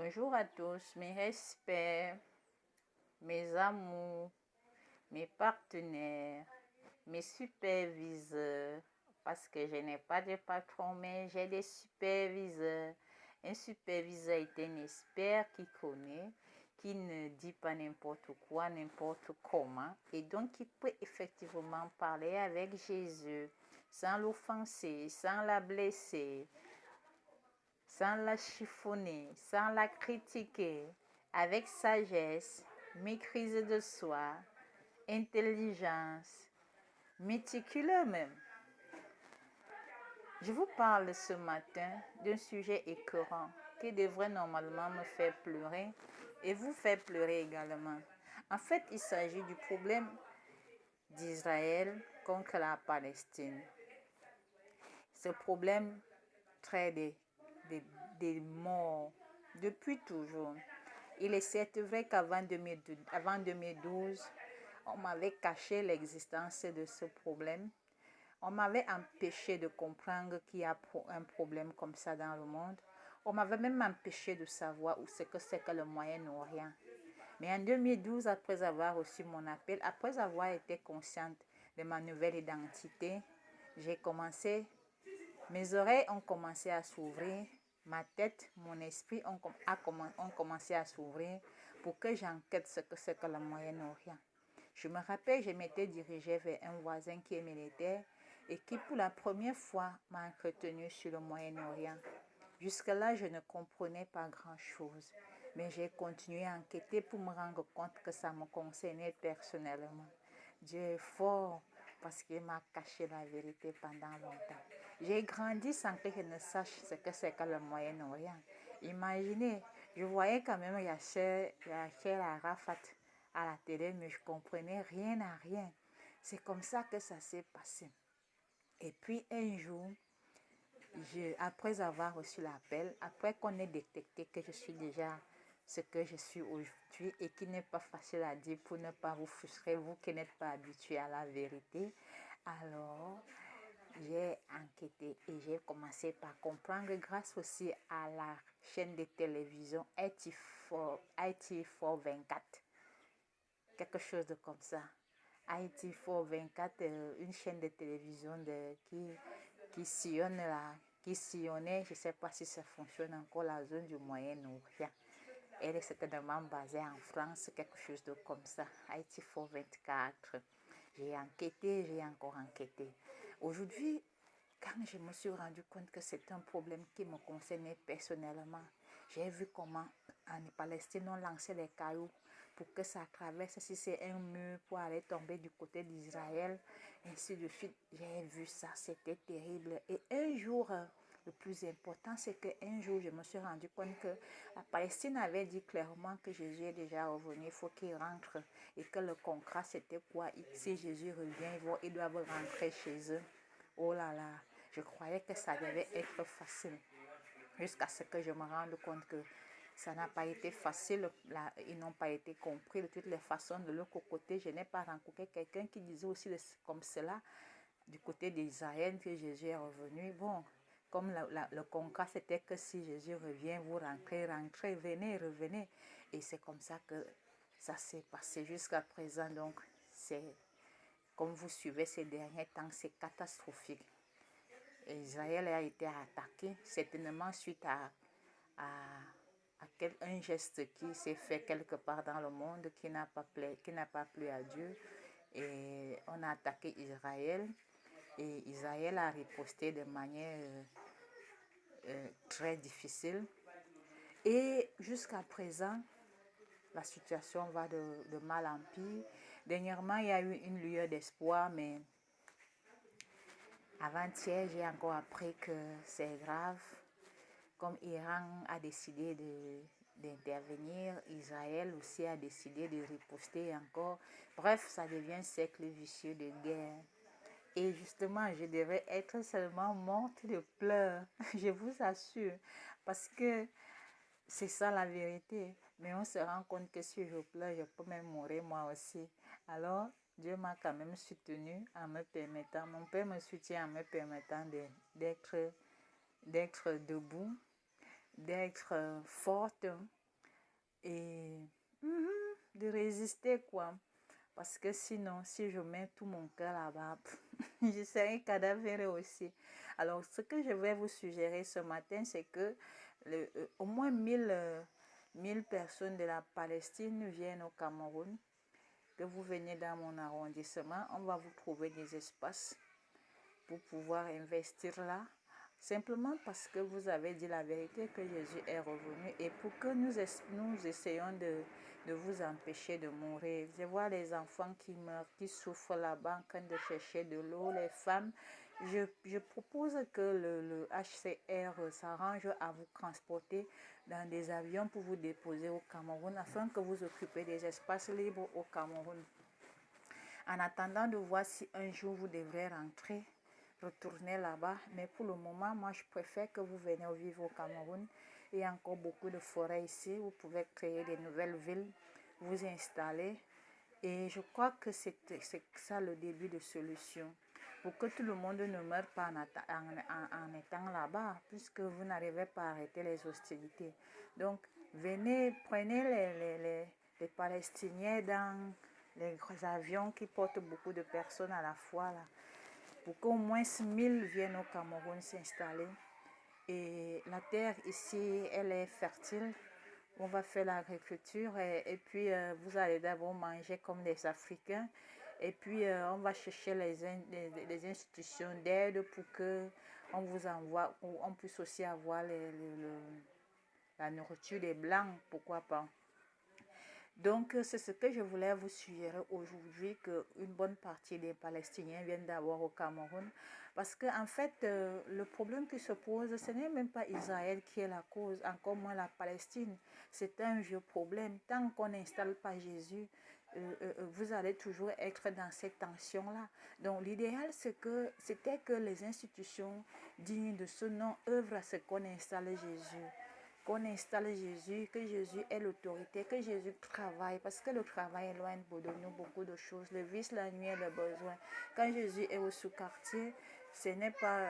Bonjour à tous, mes respects, mes amours, mes partenaires, mes superviseurs, parce que je n'ai pas de patron, mais j'ai des superviseurs. Un superviseur est un expert qui connaît, qui ne dit pas n'importe quoi, n'importe comment, et donc qui peut effectivement parler avec Jésus sans l'offenser, sans la blesser, sans la chiffonner, sans la critiquer, avec sagesse, maîtrise de soi, intelligence, méticuleux même. Je vous parle ce matin d'un sujet écœurant qui devrait normalement me faire pleurer et vous faire pleurer également. En fait, il s'agit du problème d'Israël contre la Palestine. Ce problème traite des morts depuis toujours. Il est certes vrai qu'avant 2012, on m'avait caché l'existence de ce problème. On m'avait empêché de comprendre qu'il y a un problème comme ça dans le monde. On m'avait même empêché de savoir où c'est que le Moyen-Orient. Mais en 2012, après avoir reçu mon appel, après avoir été consciente de ma nouvelle identité, mes oreilles ont commencé à s'ouvrir, ma tête, mon esprit ont commencé à s'ouvrir pour que j'enquête ce que c'est que le Moyen-Orient. Je me rappelle, je m'étais dirigée vers un voisin qui est militaire et qui pour la première fois m'a entretenu sur le Moyen-Orient. Jusque-là, je ne comprenais pas grand-chose, mais j'ai continué à enquêter pour me rendre compte que ça me concernait personnellement. Dieu est fort parce qu'il m'a caché la vérité pendant longtemps. J'ai grandi sans que je ne sache ce que c'est que le Moyen-Orient. Imaginez, je voyais quand même Yasser Arafat à la télé, mais je ne comprenais rien à rien. C'est comme ça que ça s'est passé. Et puis un jour, après avoir reçu l'appel, après qu'on ait détecté que je suis déjà ce que je suis aujourd'hui et qui n'est pas facile à dire pour ne pas vous frustrer, vous qui n'êtes pas habitués à la vérité, alors j'ai enquêté et j'ai commencé par comprendre grâce aussi à la chaîne de télévision IT424, quelque chose de comme ça. IT424, une chaîne de télévision qui sillonnait, je ne sais pas si ça fonctionne encore, la zone du Moyen-Orient. Elle est certainement basée en France, quelque chose de comme ça. IT424. J'ai enquêté, j'ai encore enquêté. Aujourd'hui, quand je me suis rendu compte que c'est un problème qui me concernait personnellement, j'ai vu comment en Palestine on lançait les cailloux pour que ça traverse, si c'est un mur, pour aller tomber du côté d'Israël, ainsi de suite. J'ai vu ça, c'était terrible. Et un jour, le plus important, c'est qu'un jour, je me suis rendu compte que la Palestine avait dit clairement que Jésus est déjà revenu, il faut qu'il rentre. Et que le contrat, c'était quoi? Si Jésus revient, ils doivent rentrer chez eux. Oh là là, je croyais que ça devait être facile. Jusqu'à ce que je me rende compte que ça n'a pas été facile. Ils n'ont pas été compris de toutes les façons. De l'autre côté, je n'ai pas rencontré quelqu'un qui disait aussi comme cela, du côté d'Israël, que Jésus est revenu. Bon, comme le contrat, c'était que si Jésus revient, vous rentrez, venez, revenez. Et c'est comme ça que ça s'est passé jusqu'à présent. Donc, comme vous suivez ces derniers temps, c'est catastrophique. Israël a été attaqué, certainement suite à un geste qui s'est fait quelque part dans le monde qui n'a pas plu à Dieu. Et on a attaqué Israël et Israël a riposté de manière très difficile. Et jusqu'à présent, la situation va de mal en pire. Dernièrement, il y a eu une lueur d'espoir, mais avant-hier, j'ai encore appris que c'est grave. Comme Iran a décidé d'intervenir, Israël aussi a décidé de riposter encore. Bref, ça devient un cercle vicieux de guerre. Et justement, je devais être seulement morte de pleurs, je vous assure, parce que c'est ça la vérité. Mais on se rend compte que si je pleure, je peux même mourir moi aussi. Alors, Dieu m'a quand même soutenu en me permettant, mon Père me soutient en me permettant d'être debout, d'être forte et de résister, quoi. Parce que sinon, si je mets tout mon cœur là-bas, je serai cadavéré aussi. Alors, ce que je vais vous suggérer ce matin, c'est que au moins 1000 personnes de la Palestine viennent au Cameroun, que vous venez dans mon arrondissement. On va vous trouver des espaces pour pouvoir investir là. Simplement parce que vous avez dit la vérité que Jésus est revenu et pour que nous essayons de vous empêcher de mourir. Je vois les enfants qui meurent, qui souffrent là-bas en train de chercher de l'eau, les femmes. Je propose que le HCR s'arrange à vous transporter dans des avions pour vous déposer au Cameroun afin que vous occupiez des espaces libres au Cameroun. En attendant de voir si un jour vous devrez retourner là-bas. Mais pour le moment, moi, je préfère que vous veniez vivre au Cameroun. Il y a encore beaucoup de forêts ici. Vous pouvez créer des nouvelles villes, vous installer. Et je crois que c'est ça le début de solution. Pour que tout le monde ne meure pas en étant là-bas, puisque vous n'arrivez pas à arrêter les hostilités. Donc, venez, prenez les Palestiniens dans les avions qui portent beaucoup de personnes à la fois, là, pour qu'au moins 1000 viennent au Cameroun s'installer. Et la terre ici, elle est fertile. On va faire l'agriculture et puis vous allez d'abord manger comme les Africains. Et puis on va chercher les institutions d'aide pour que on vous envoie, ou on puisse aussi avoir la nourriture des Blancs, pourquoi pas. Donc, c'est ce que je voulais vous suggérer aujourd'hui, qu'une bonne partie des Palestiniens viennent d'abord au Cameroun. Parce qu'en fait, le problème qui se pose, ce n'est même pas Israël qui est la cause, encore moins la Palestine. C'est un vieux problème. Tant qu'on n'installe pas Jésus, vous allez toujours être dans cette tension-là. Donc, l'idéal, c'était que les institutions dignes de ce nom œuvrent à ce qu'on installe Jésus. Qu'on installe Jésus, que Jésus ait l'autorité, que Jésus travaille, parce que le travail éloigne de nous beaucoup de choses, le vice, la nuit et le besoin. Quand Jésus est au sous-quartier, ce n'est pas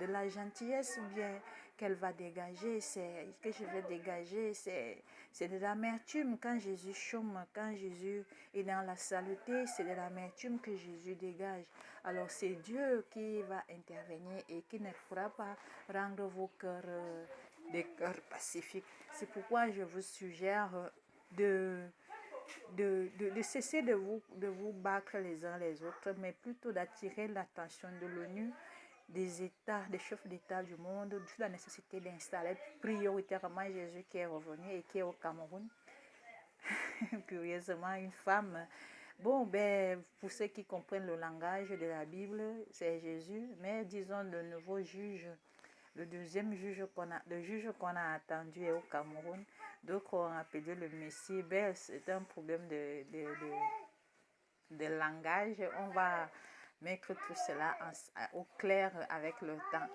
de la gentillesse bien qu'elle va dégager, que je vais dégager, c'est de l'amertume. Quand Jésus chôme, quand Jésus est dans la saleté, c'est de l'amertume que Jésus dégage. Alors c'est Dieu qui va intervenir et qui ne pourra pas rendre vos cœurs des cœurs pacifiques. C'est pourquoi je vous suggère de cesser de vous battre les uns les autres, mais plutôt d'attirer l'attention de l'ONU, des États, des chefs d'État du monde, sur la nécessité d'installer prioritairement Jésus qui est revenu et qui est au Cameroun. Curieusement, une femme. Bon, ben, pour ceux qui comprennent le langage de la Bible, c'est Jésus, mais disons le nouveau juge. Le deuxième juge qu'on a attendu est au Cameroun. D'autres ont appelé le Messie. Ben, c'est un problème de langage. On va mettre tout cela au clair avec le temps.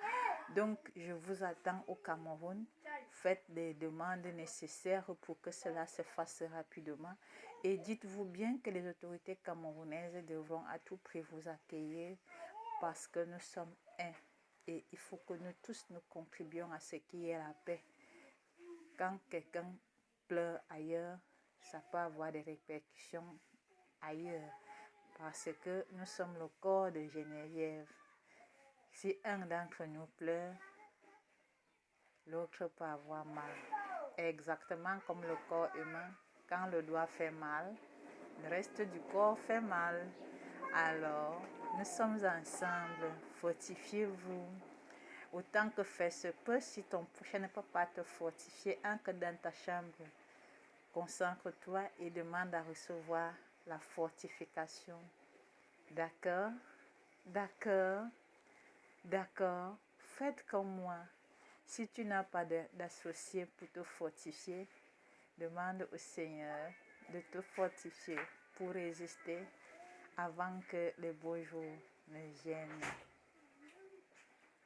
Donc, je vous attends au Cameroun. Faites des demandes nécessaires pour que cela se fasse rapidement. Et dites-vous bien que les autorités camerounaises devront à tout prix vous accueillir parce que nous sommes un. Et il faut que nous tous nous contribuions à ce qui est la paix. Quand quelqu'un pleure ailleurs, ça peut avoir des répercussions ailleurs. Parce que nous sommes le corps de Geneviève. Si un d'entre nous pleure, l'autre peut avoir mal. Exactement comme le corps humain. Quand le doigt fait mal, le reste du corps fait mal. Alors, nous sommes ensemble. Fortifiez-vous. Autant que faire se peut, si ton prochain ne peut pas te fortifier, entre dans ta chambre. Concentre-toi et demande à recevoir la fortification. D'accord? D'accord? D'accord? Faites comme moi. Si tu n'as pas d'associé pour te fortifier, demande au Seigneur de te fortifier pour résister avant que les beaux jours ne viennent.